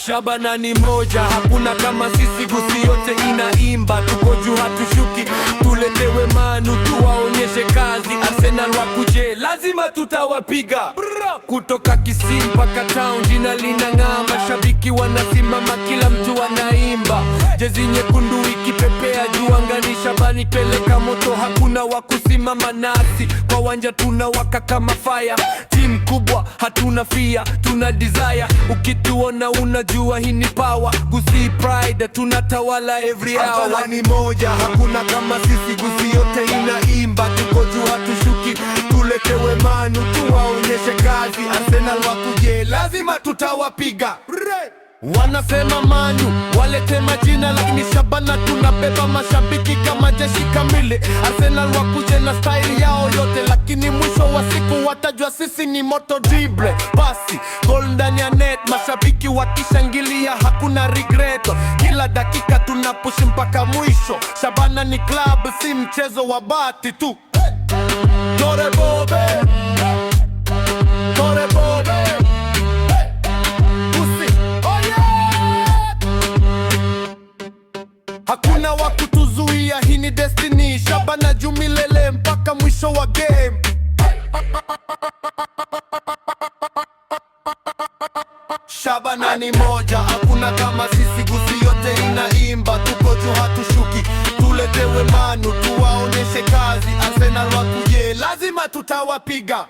Shabana ni moja, hakuna kama sisi, gusi yote inaimba. Tuko juu hatushuki, tuletewe Manu tuwaonyeshe kazi. Arsenal wakuje, lazima tutawapiga. Kutoka Kisii mpaka town, jina linang'aa. Mashabiki wanasimama, kila mtu anaimba. Jezi nyekundu ikipepea juu angani, Shabana peleka moto, hakuna wakusimama nasi. Kwa wanja tunawaka kama fire, team kubwa hatuna fia, tuna desire. Ukituona unajua hii ni power. Gusii pride, tunatawala every hour. Arsenal ni moja, hakuna kama sisi, gusi yote inaimba. Tuko juu hatushuki, tuletewe Manu tuwaonyeshe kazi. Arsenal wakuje, lazima tutawapiga. Wanasema Manu walete majina, lakini Shabana tunabeba mashabiki kama jeshi kamili. Arsenal wakuje na style yao yote, lakini mwisho wa siku watajua sisi ni moto. Dribble, pasi, goal ndani ya net, mashabiki wakishangilia hakuna regret. Kila dakika tunapush mpaka mwisho. Shabana ni club, si mchezo wa bati tu. Tore Bobe, Tore Bobe, hakuna wakutuzuia, hii ni destiny. Shabana juu milele mpaka mwisho wa game. Shabana ni moja, hakuna kama sisi, gusi yote inaimba. Tuko juu hatushuki, tuletewe Manu tuwaonyeshe kazi. Arsenal wakuje, lazima tutawapiga.